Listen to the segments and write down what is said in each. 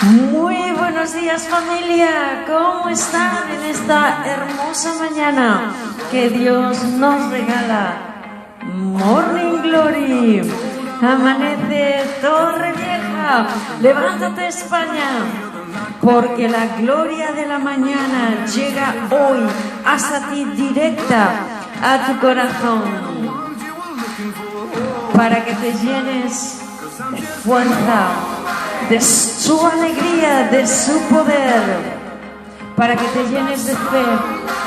Muy buenos días, familia. ¿Cómo están en esta hermosa mañana que Dios nos regala? Morning Glory. Amanece Torrevieja. Levántate, España, porque la gloria de la mañana llega hoy hasta ti, directa a tu corazón, para que te llenes de fuerza, de su alegría, de su poder, para que te llenes de fe,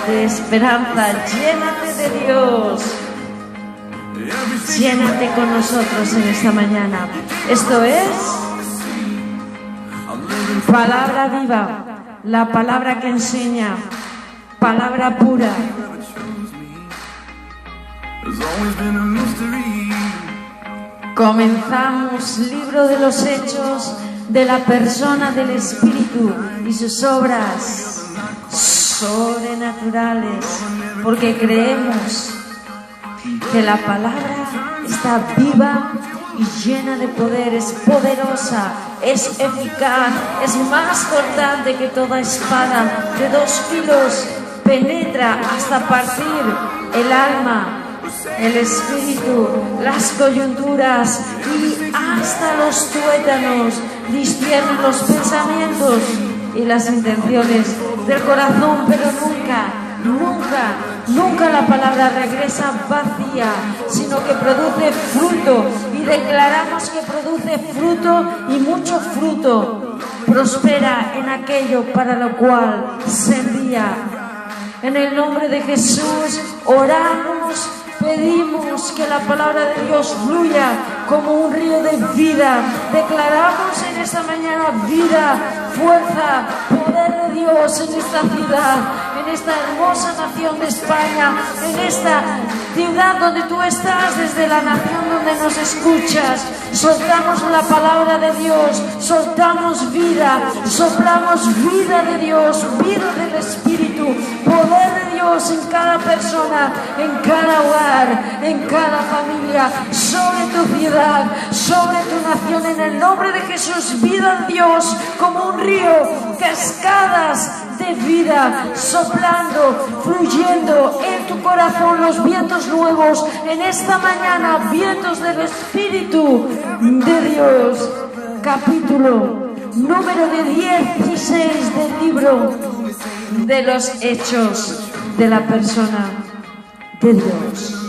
de esperanza. Llénate de Dios, llénate con nosotros en esta mañana. Esto es palabra viva, la palabra que enseña, palabra pura. Comenzamos libro de los hechos de la persona del Espíritu y sus obras sobrenaturales, porque creemos que la palabra está viva y llena de poder, es poderosa, es eficaz, es más cortante que toda espada de 2 filos, penetra hasta partir el alma, el espíritu, las coyunturas y hasta los tuétanos, discierne los pensamientos y las intenciones del corazón, pero nunca la palabra regresa vacía, sino que produce fruto, y declaramos que produce fruto y mucho fruto. Prospera en aquello para lo cual se envía. En el nombre de Jesús oramos, pedimos que la palabra de Dios fluya como un río de vida. Declaramos en esta mañana vida, fuerza, poder de Dios en esta ciudad, en esta hermosa nación de España, en esta ciudad donde tú estás, desde la nación donde nos escuchas. Soltamos la palabra de Dios, soltamos vida, soplamos vida de Dios, vida del Espíritu, poder de Dios en cada persona, en cada hogar, en cada familia, sobre tu ciudad, sobre tu nación, en el nombre de Jesús. Vida de Dios como un río, cascadas de vida soplando, fluyendo en tu corazón, los vientos nuevos en esta mañana, vientos del Espíritu de Dios. Capítulo número de 16 del libro de los hechos de la persona de Dios.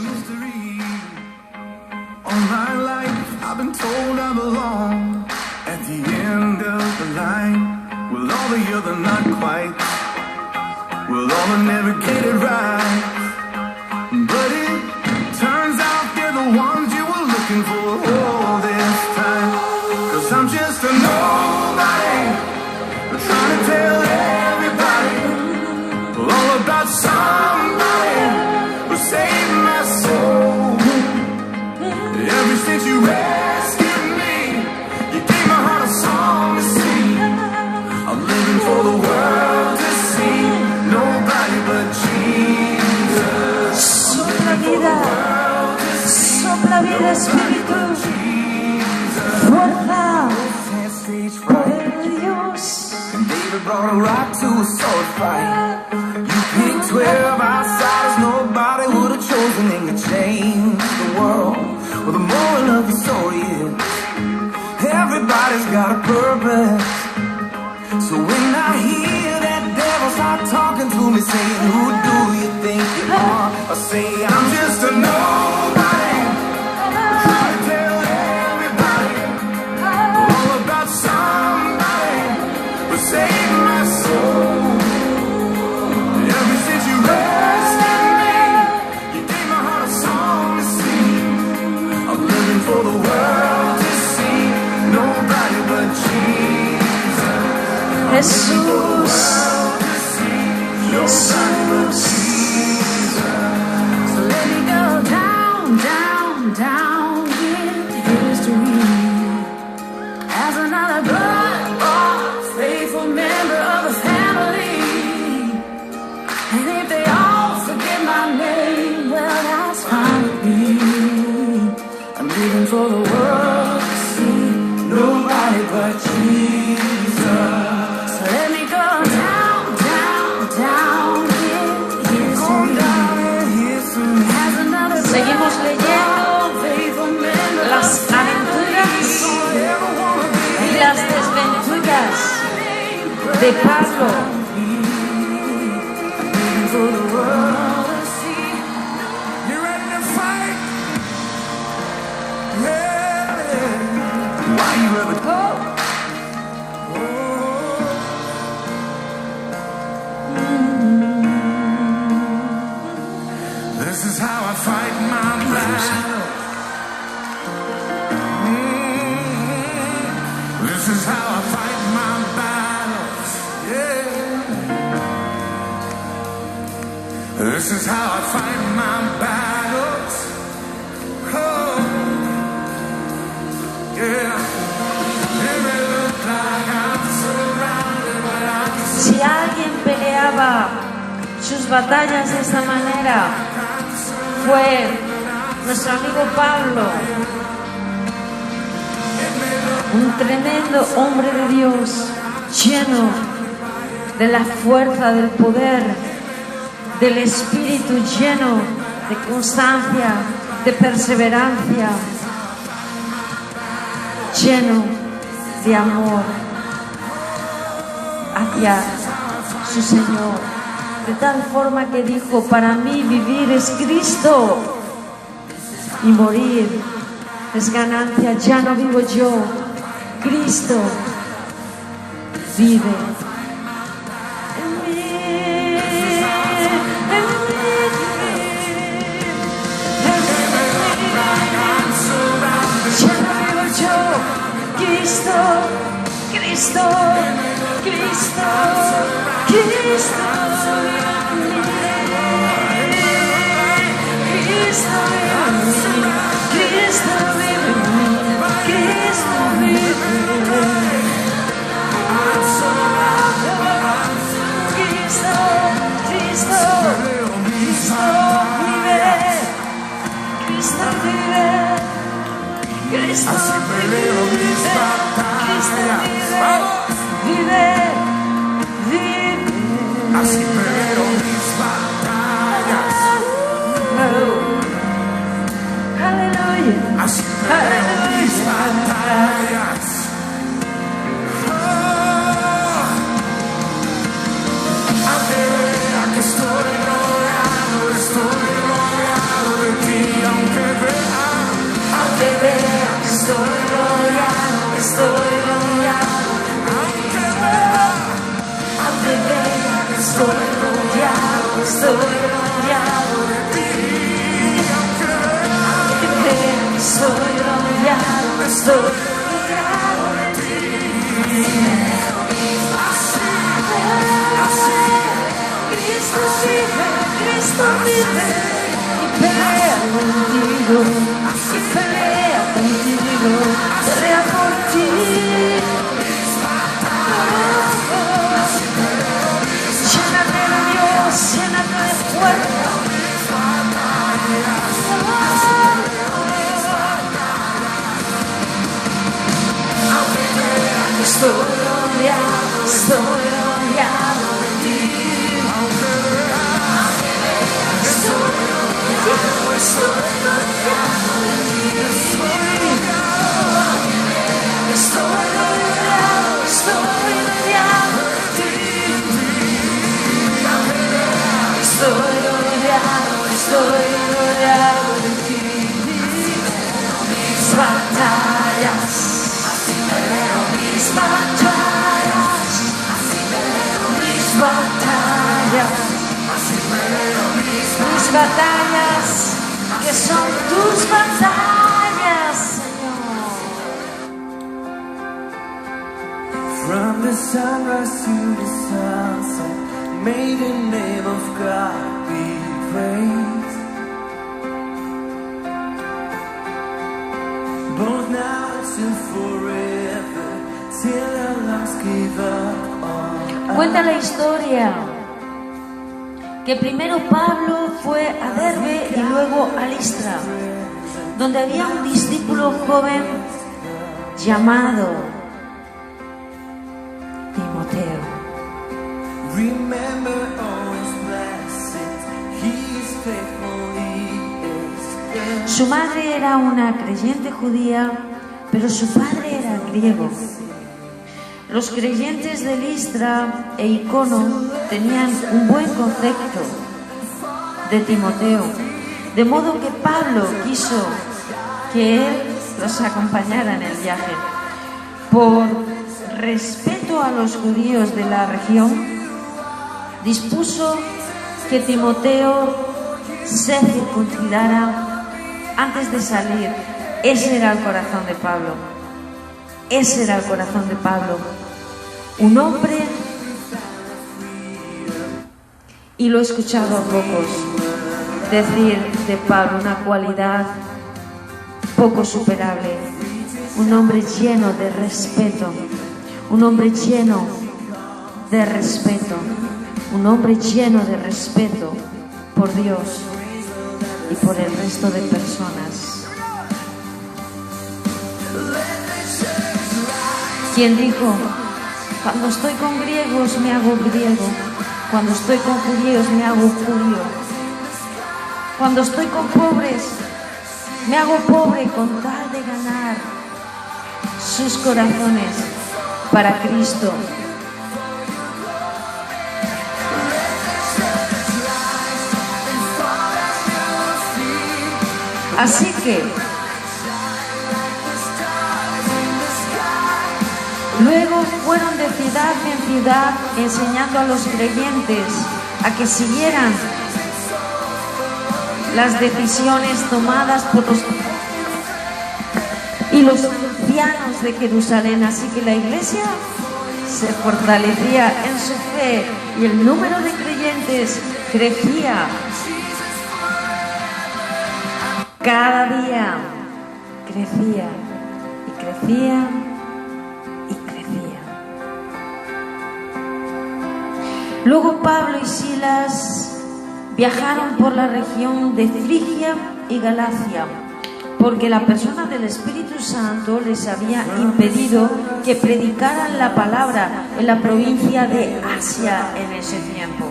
Well, all the other not quite. Well, all I never get it right. But it turns out they're the ones you were looking for all this time. 'Cause I'm just a nobody, trying to tell everybody all about somebody who saved my soul. Ever since you rescued me, you gave my heart a song to sing. I'm living for the world to see, nobody but Jesus. Sopla vida, Espíritu, fuerza, poder de Dios. And David brought a rock to a sword fight. You picked 12 outsiders nobody would have chosen, and you changed the world. Well, the moral of the story is everybody's got a purpose. So when I hear that devil start talking to me, saying, who do you think you are? I say, I'm just a nobody, trying to tell everybody all about somebody who saved my soul. Ever since you rescued me, you gave my heart a song to sing. I'm living for the world to see, nobody but Jesus. Jesús, Jesús. So let me go down, down, down with history as another blood-bought, faithful member of the family. And if they all forget my name, well, that's fine with me. I'm living for the world to see, nobody but Jesus. Seguimos leyendo las aventuras y las desventuras de Pablo. This is how I fight my battle. This is how I fight my battles. Yeah. This is how I fight my battles. Oh, yeah. It may look like I'm surrounded, but I'm Si alguien peleaba sus batallas de esta manera, fue nuestro amigo Pablo, un tremendo hombre de Dios, lleno de la fuerza, del poder, del Espíritu, lleno de constancia, de perseverancia, lleno de amor hacia su Señor. De tal forma que dijo: para mí vivir es Cristo y morir es ganancia. Ya no vivo yo, Cristo vive en mí, en mí. Ya no vivo yo, Cristo, Cristo, Cristo, Cristo. Así peleo mis batallas. Vive, vive. Así peleo mis batallas. Aleluya. Así peleo mis batallas. Aunque vea que estoy rodeado de ti. Aunque vea que estoy rodeado de ti. Aunque vea que estoy rodeado de ti. Cristo vive y pelea contigo, pelea por ti. Llénate de Dios, llénate de fuerza. Estoy rodeado de ti. Estoy rodeado de ti. Mis batallas, mis batallas, mis batallas, que son tus batallas, Señor. From the sunrise to the sunset, may the name of God be praised. Both now and forever, till our lungs give up on us. Cuenta la historia que primero Pablo fue a Derbe y luego a Listra, donde había un discípulo joven llamado Timoteo. Remember all his blessings, he is faithful, he is Su madre era una creyente judía, pero su padre era griego. Los creyentes de Listra e Iconio tenían un buen concepto de Timoteo, de modo que Pablo quiso que él los acompañara en el viaje. Por respeto a los judíos de la región, dispuso que Timoteo se circuncidara antes de salir. Ese era el corazón de Pablo. Ese era el corazón de Pablo. Un hombre, y lo he escuchado a pocos decir de Pablo una cualidad poco superable. Un hombre lleno de respeto. Un hombre lleno de respeto. Un hombre lleno de respeto por Dios y por el resto de personas. Quien dijo: cuando estoy con griegos me hago griego, cuando estoy con judíos me hago judío, cuando estoy con pobres me hago pobre con tal de ganar sus corazones para Cristo. Así que luego fueron de ciudad en ciudad enseñando a los creyentes a que siguieran las decisiones tomadas por los ancianos de Jerusalén. Así que la iglesia se fortalecía en su fe y el número de creyentes crecía. Cada día crecía y crecía y crecía. Luego Pablo y Silas viajaron por la región de Frigia y Galacia, porque la persona del Espíritu Santo les había impedido que predicaran la palabra en la provincia de Asia en ese tiempo.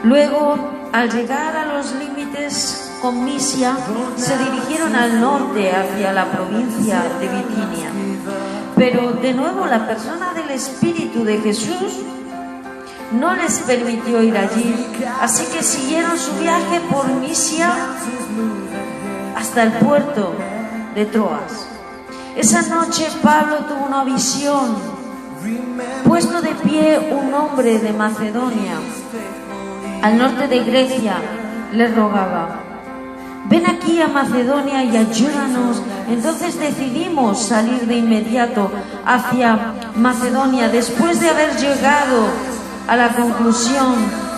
Luego, al llegar a los límites con Misia, se dirigieron al norte hacia la provincia de Bitinia. Pero de nuevo la persona del Espíritu de Jesús no les permitió ir allí, así que siguieron su viaje por Misia hasta el puerto de Troas. Esa noche Pablo tuvo una visión. Puesto de pie un hombre de Macedonia, al norte de Grecia, le rogaba: ven aquí a Macedonia y ayúdanos. Entonces decidimos salir de inmediato hacia Macedonia, después de haber llegado a la conclusión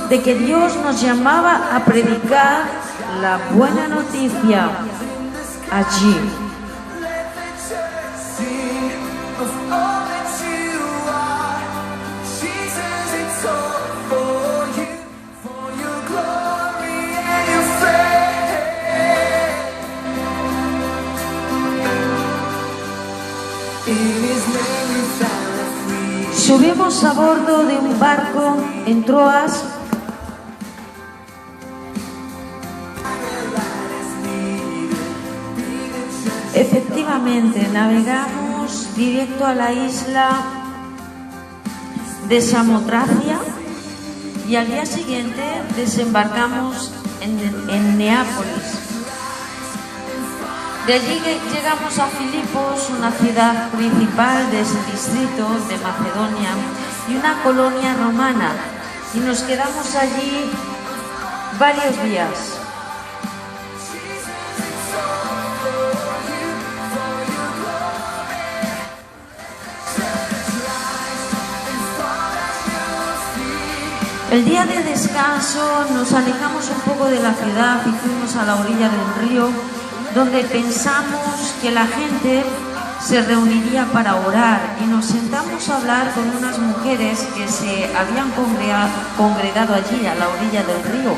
de que Dios nos llamaba a predicar la buena noticia allí. Subimos a bordo de un barco en Troas. Efectivamente, navegamos directo a la isla de Samotracia y al día siguiente desembarcamos en Neápolis. De allí llegamos a Filipos, una ciudad principal de ese distrito de Macedonia y una colonia romana, y nos quedamos allí varios días. El día de descanso nos alejamos un poco de la ciudad y fuimos a la orilla del río, donde pensamos que la gente se reuniría para orar, y nos sentamos a hablar con unas mujeres que se habían congregado allí a la orilla del río.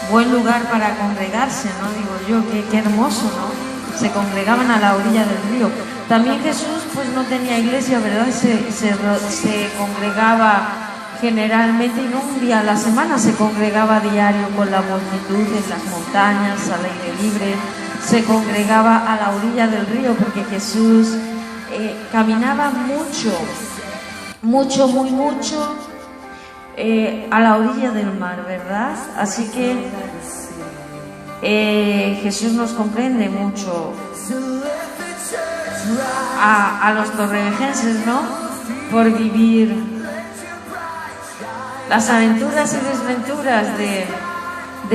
Buen lugar para congregarse, ¿no? Digo yo, qué hermoso, ¿no? Se congregaban a la orilla del río. También Jesús pues no tenía iglesia, ¿verdad? Se congregaba generalmente en un día a la semana se congregaba a diario con la multitud en las montañas, al aire libre, se congregaba a la orilla del río porque Jesús caminaba mucho, muy mucho a la orilla del mar, ¿verdad? Así que Jesús nos comprende mucho a los torrevejenses, ¿no? Por vivir las aventuras y desventuras de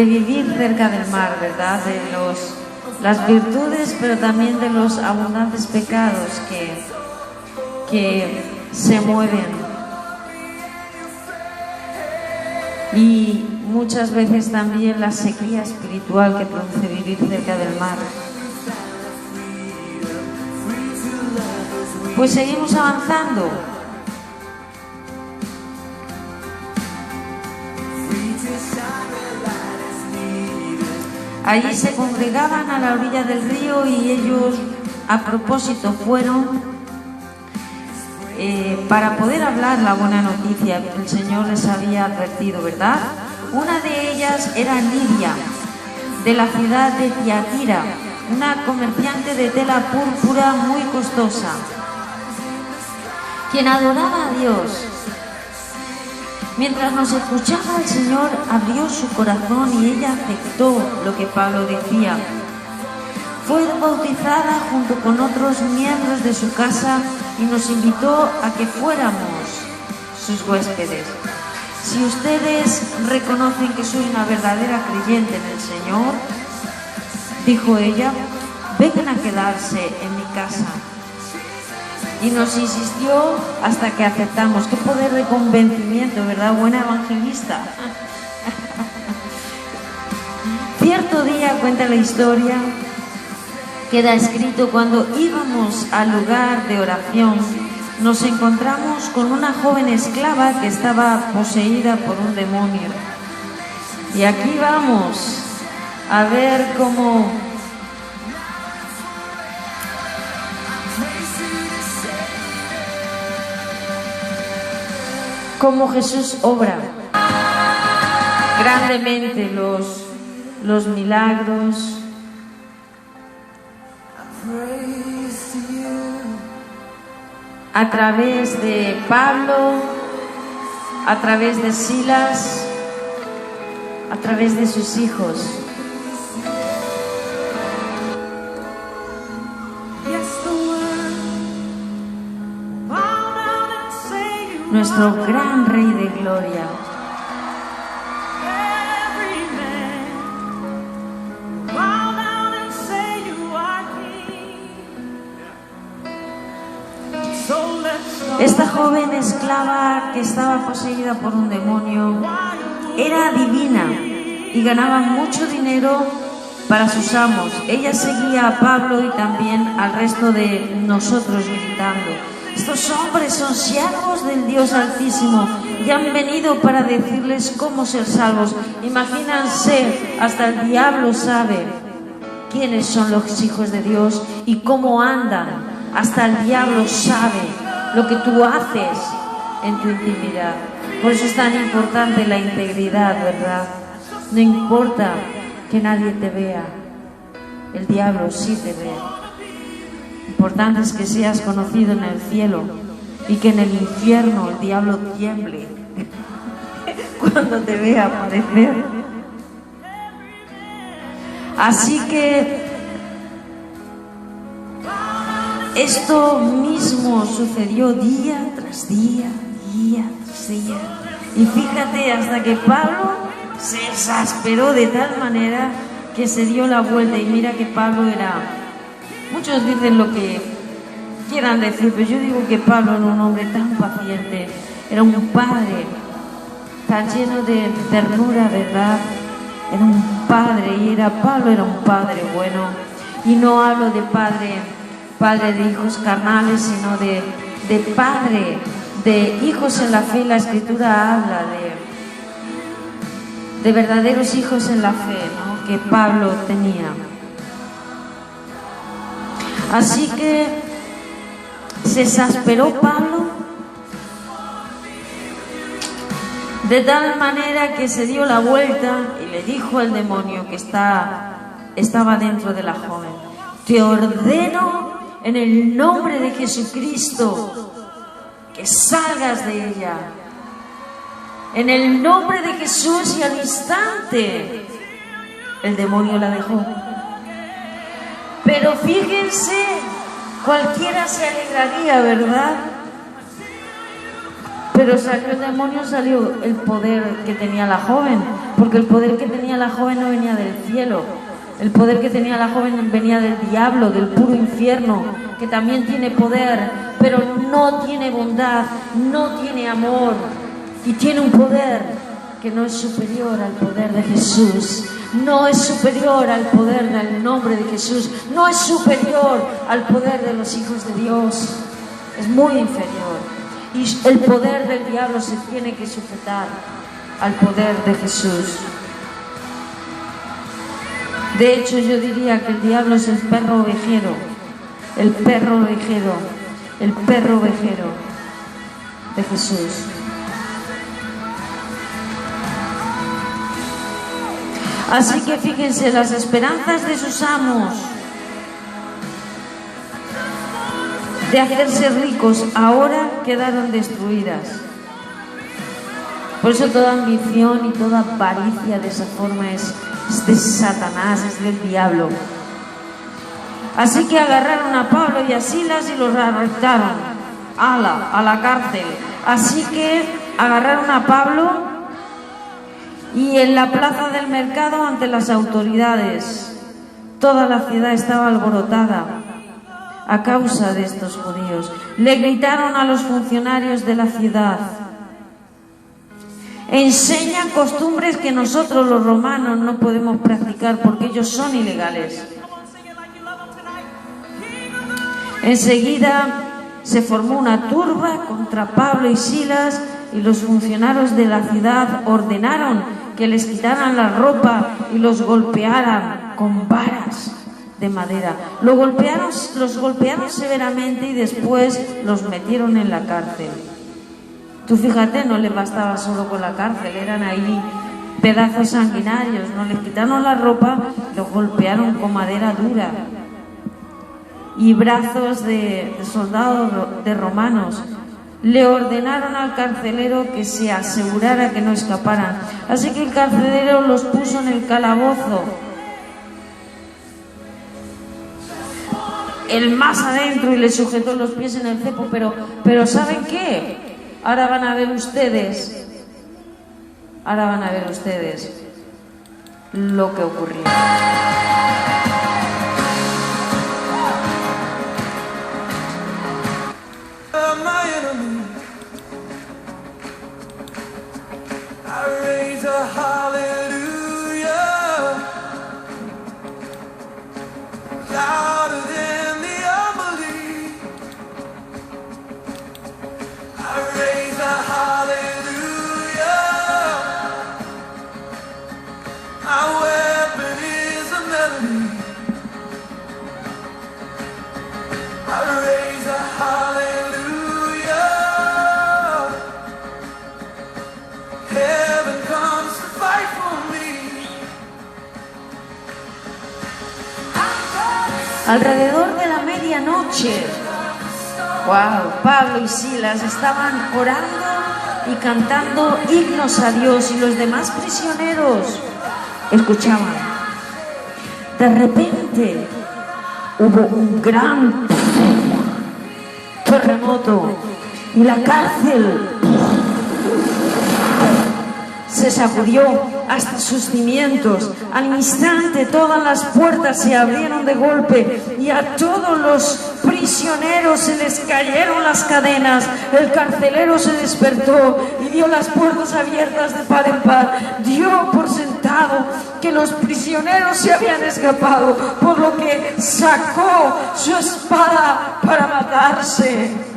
vivir cerca del mar, ¿verdad? De las virtudes, pero también de los abundantes pecados que se mueven. Y muchas veces también la sequía espiritual que produce vivir cerca del mar. Pues seguimos avanzando. Allí se congregaban a la orilla del río y ellos a propósito fueron para poder hablar la buena noticia que el Señor les había advertido, ¿verdad? Una de ellas era Lidia, de la ciudad de Tiatira, una comerciante de tela púrpura muy costosa, quien adoraba a Dios. Mientras nos escuchaba, el Señor abrió su corazón y ella aceptó lo que Pablo decía. Fue bautizada junto con otros miembros de su casa y nos invitó a que fuéramos sus huéspedes. Si ustedes reconocen que soy una verdadera creyente en el Señor, dijo ella, vengan a quedarse en mi casa. Y nos insistió hasta que aceptamos. Qué poder de convencimiento, ¿verdad? Buena evangelista. Cierto día, cuenta la historia, queda escrito, cuando íbamos al lugar de oración, nos encontramos con una joven esclava que estaba poseída por un demonio. Y aquí vamos a ver cómo Jesús obra grandemente los milagros. A través de Pablo, a través de Silas, a través de sus hijos. Nuestro gran Rey de Gloria. Esta joven esclava que estaba poseída por un demonio era adivina y ganaba mucho dinero para sus amos. Ella seguía a Pablo y también al resto de nosotros gritando: estos hombres son siervos del Dios Altísimo y han venido para decirles cómo ser salvos. Imagínense, hasta el diablo sabe quiénes son los hijos de Dios y cómo andan. Hasta el diablo sabe lo que tú haces en tu intimidad. Por eso es tan importante la integridad, ¿verdad? No importa que nadie te vea, el diablo sí te ve. Importante es que seas conocido en el cielo y que en el infierno el diablo tiemble cuando te vea aparecer. Así que esto mismo sucedió día tras día, día tras día. Y fíjate, hasta que Pablo se exasperó de tal manera que se dio la vuelta. Y mira que Pablo era... Muchos dicen lo que quieran decir, pero yo digo que Pablo era un hombre tan paciente, era un padre tan lleno de ternura, ¿verdad? Era un padre y Pablo era un padre bueno. Y no hablo de padre de hijos carnales, sino de padre, de hijos en la fe. La Escritura habla de verdaderos hijos en la fe, ¿no? Que Pablo tenía. Así que se exasperó Pablo De tal manera que se dio la vuelta y le dijo al demonio que estaba dentro de la joven: te ordeno en el nombre de Jesucristo que salgas de ella. En el nombre de Jesús, y al instante el demonio la dejó. Pero fíjense, cualquiera se alegraría, ¿verdad? Pero salió el demonio, salió el poder que tenía la joven, porque el poder que tenía la joven no venía del cielo. El poder que tenía la joven venía del diablo, del puro infierno, que también tiene poder, pero no tiene bondad, no tiene amor, y tiene un poder que no es superior al poder de Jesús, no es superior al poder del nombre de Jesús, no es superior al poder de los hijos de Dios, es muy inferior. Y el poder del diablo se tiene que sujetar al poder de Jesús. De hecho, yo diría que el diablo es el perro ovejero, el perro ovejero, el perro ovejero de Jesús. Así que fíjense, las esperanzas de sus amos de hacerse ricos ahora quedaron destruidas. Por eso toda ambición y toda avaricia de esa forma es de Satanás, es del diablo. Así que agarraron a Pablo y a Silas y los arrestaron a la cárcel. Así que agarraron a Pablo y en la plaza del mercado ante las autoridades toda la ciudad estaba alborotada a causa de estos judíos. Le gritaron a los funcionarios de la ciudad: enseñan costumbres que nosotros los romanos no podemos practicar porque ellos son ilegales. Enseguida se formó una turba contra Pablo y Silas, y los funcionarios de la ciudad ordenaron que les quitaran la ropa y los golpearan con varas de madera. Los golpearon severamente y después los metieron en la cárcel. Tú fíjate, no les bastaba solo con la cárcel, eran ahí pedazos sanguinarios, no les quitaron la ropa, los golpearon con madera dura y brazos de soldados de romanos. Le ordenaron al carcelero que se asegurara que no escaparan. Así que el carcelero los puso en el calabozo, el más adentro, y le sujetó los pies en el cepo. Pero ¿saben qué? Ahora van a ver ustedes lo que ocurrió. Alrededor de la medianoche, Pablo y Silas estaban orando y cantando himnos a Dios, y los demás prisioneros escuchaban. De repente hubo un gran terremoto y la cárcel se sacudió hasta sus cimientos. Al instante todas las puertas se abrieron de golpe y a todos los prisioneros se les cayeron las cadenas. El carcelero se despertó y vio las puertas abiertas de par en par. Dio por sentado que los prisioneros se habían escapado, por lo que sacó su espada para matarse.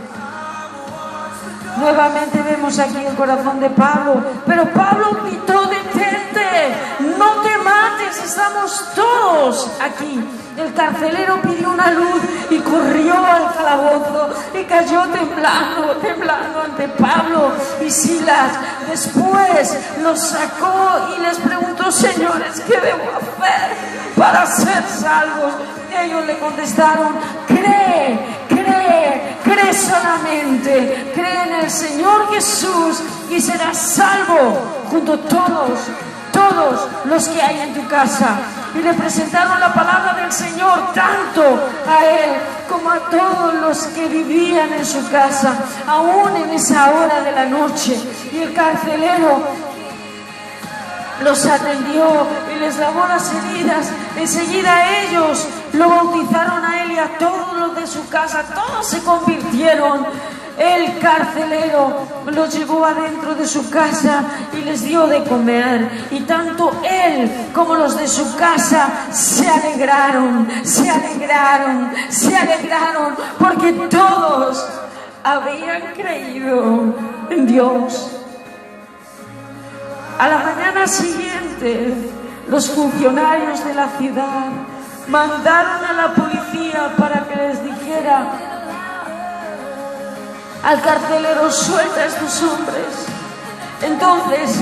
Nuevamente vemos aquí el corazón de Pablo, pero Pablo gritó: detente, no te mates, mañanas estamos todos aquí. El carcelero pidió una luz y corrió al calabozo y cayó temblando ante Pablo y Silas. Después los sacó y les preguntó: señores, ¿qué debo hacer para ser salvos? Ellos le contestaron: cree solamente, cree en el Señor Jesús y serás salvo junto a todos los que hay en tu casa. Y le presentaron la palabra del Señor tanto a él como a todos los que vivían en su casa, aún en esa hora de la noche. Y el carcelero los atendió y les lavó las heridas. Enseguida ellos lo bautizaron a él y a todos los de su casa. Todos se convirtieron. El carcelero los llevó adentro de su casa y les dio de comer. Y tanto él como los de su casa se alegraron, porque todos habían creído en Dios. A la mañana siguiente, los funcionarios de la ciudad mandaron a la policía para que les dijera al carcelero: suelta a estos hombres. Entonces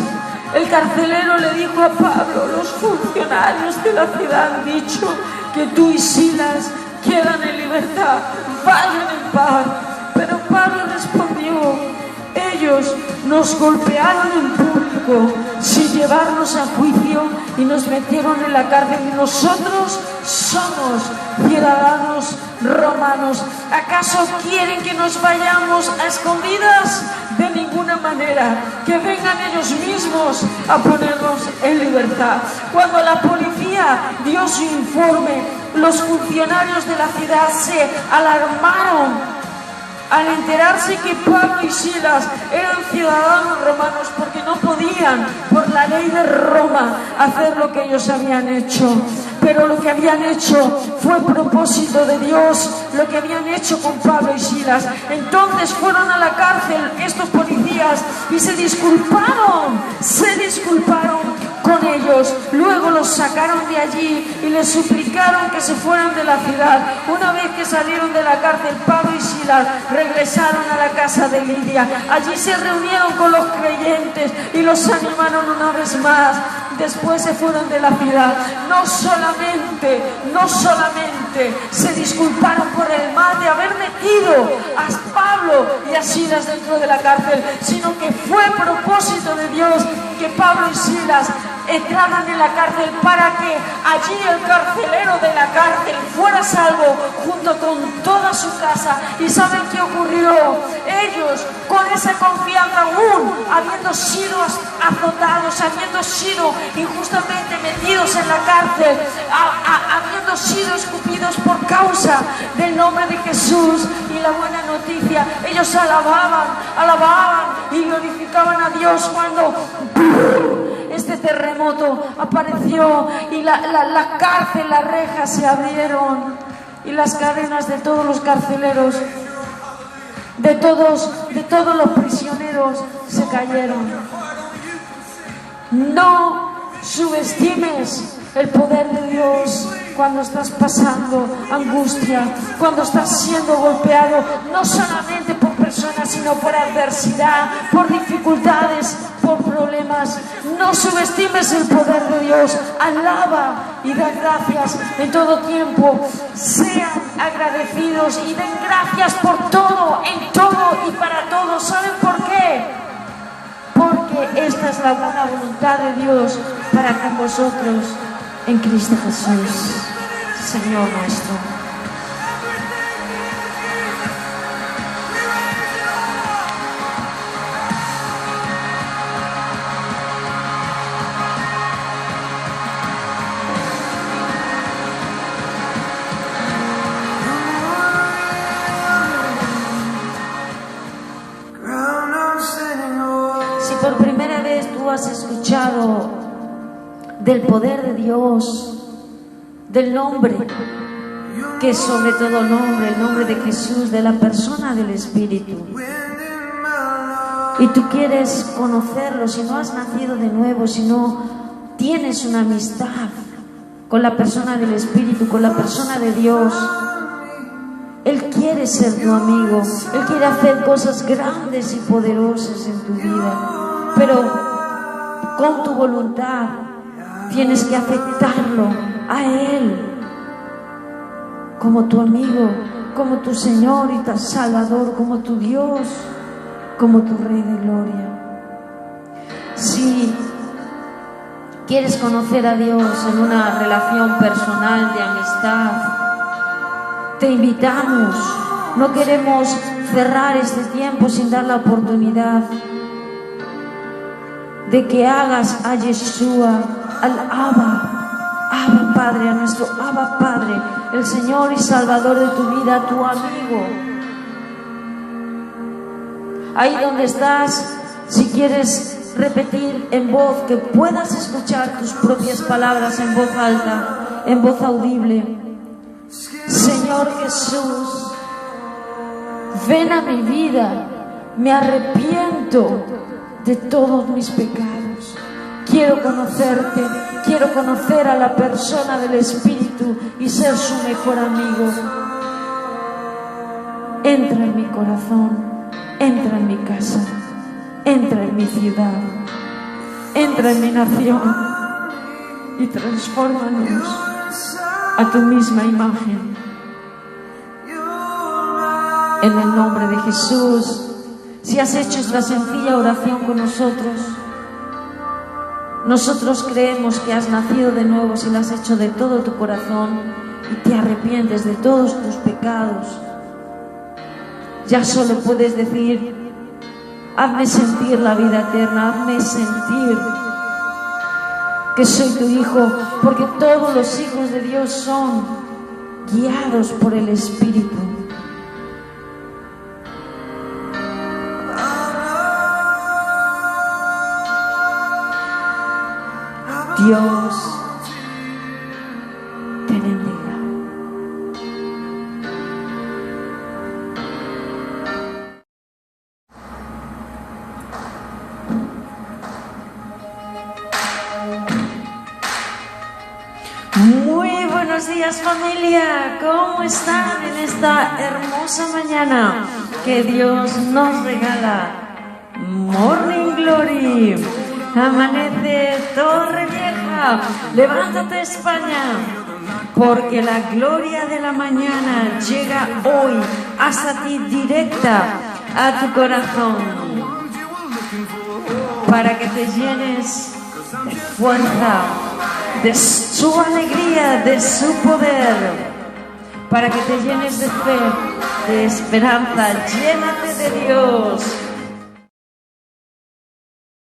el carcelero le dijo a Pablo: los funcionarios de la ciudad han dicho que tú y Silas quedan en libertad, vayan en paz. Pero Pablo respondió: ellos nos golpearon en público sin llevarnos a juicio y nos metieron en la cárcel, y nosotros somos ciudadanos romanos. ¿Acaso quieren que nos vayamos a escondidas? De ninguna manera. Que vengan ellos mismos a ponernos en libertad. Cuando la policía dio su informe, los funcionarios de la ciudad se alarmaron al enterarse que Pablo y Silas eran ciudadanos romanos, porque no podían, por la ley de Roma, hacer lo que ellos habían hecho. Pero lo que habían hecho fue propósito de Dios, lo que habían hecho con Pablo y Silas. Entonces fueron a la cárcel estos policías y se disculparon con ellos. Luego los sacaron de allí y les suplicaron que se fueran de la ciudad. Una vez que salieron de la cárcel, Pablo y Silas regresaron a la casa de Lidia. Allí se reunieron con los creyentes y los animaron una vez más. Después se fueron de la ciudad. No solamente se disculparon por el mal de haber metido a Pablo y a Silas dentro de la cárcel, sino que fue propósito de Dios que Pablo y Silas entraran en la cárcel para que allí el carcelero de la cárcel fuera salvo junto con toda su casa. ¿Y saben qué ocurrió? Ellos, con esa confianza, aún habiendo sido azotados, habiendo sido injustamente metidos en la cárcel, habiendo sido escupidos por causa del nombre de Jesús y la buena noticia, ellos alababan y glorificaban a Dios cuando este terremoto apareció y la cárcel, las rejas se abrieron y las cadenas de todos los carceleros, de todos los prisioneros se cayeron. No subestimes el poder de Dios cuando estás pasando angustia, cuando estás siendo golpeado, no solamente por personas, sino por adversidad, por dificultades, por problemas. No subestimes el poder de Dios. Alaba y da gracias en todo tiempo. Sean agradecidos y den gracias por todo, en todo y para todo. ¿Saben por qué? Porque esta es la buena voluntad de Dios para con vosotros en Cristo Jesús, Señor nuestro. Si por primera vez tú has escuchado del poder de Dios, del nombre que es sobre todo nombre, el nombre de Jesús, de la persona del Espíritu, y tú quieres conocerlo, si no has nacido de nuevo, si no tienes una amistad con la persona del Espíritu, con la persona de Dios. Él quiere ser tu amigo, Él quiere hacer cosas grandes y poderosas en tu vida, pero con tu voluntad tienes que aceptarlo a Él como tu amigo, como tu Señor y tu Salvador, como tu Dios, como tu Rey de Gloria. Si quieres conocer a Dios en una relación personal de amistad, te invitamos. No queremos cerrar este tiempo sin dar la oportunidad de que hagas a Yeshua, al Abba Padre, a nuestro Abba Padre, el Señor y Salvador de tu vida, tu amigo. Ahí donde estás, si quieres repetir en voz, que puedas escuchar tus propias palabras en voz alta, en voz audible. Señor Jesús, ven a mi vida, me arrepiento de todos mis pecados. Quiero conocerte, quiero conocer a la persona del Espíritu y ser su mejor amigo. Entra en mi corazón, entra en mi casa, entra en mi ciudad, entra en mi nación y transfórmanos a tu misma imagen. En el nombre de Jesús, si has hecho esta sencilla oración con nosotros creemos que has nacido de nuevo si lo has hecho de todo tu corazón y te arrepientes de todos tus pecados. Ya solo puedes decir: hazme sentir la vida eterna, hazme sentir que soy tu hijo, porque todos los hijos de Dios son guiados por el Espíritu. Dios te bendiga. Muy buenos días, familia. ¿Cómo están en esta hermosa mañana que Dios nos regala? Morning Glory. Amanece Torrevieja, levántate España, porque la gloria de la mañana llega hoy hasta ti, directa a tu corazón, para que te llenes de fuerza, de su alegría, de su poder, para que te llenes de fe, de esperanza. Llénate de Dios.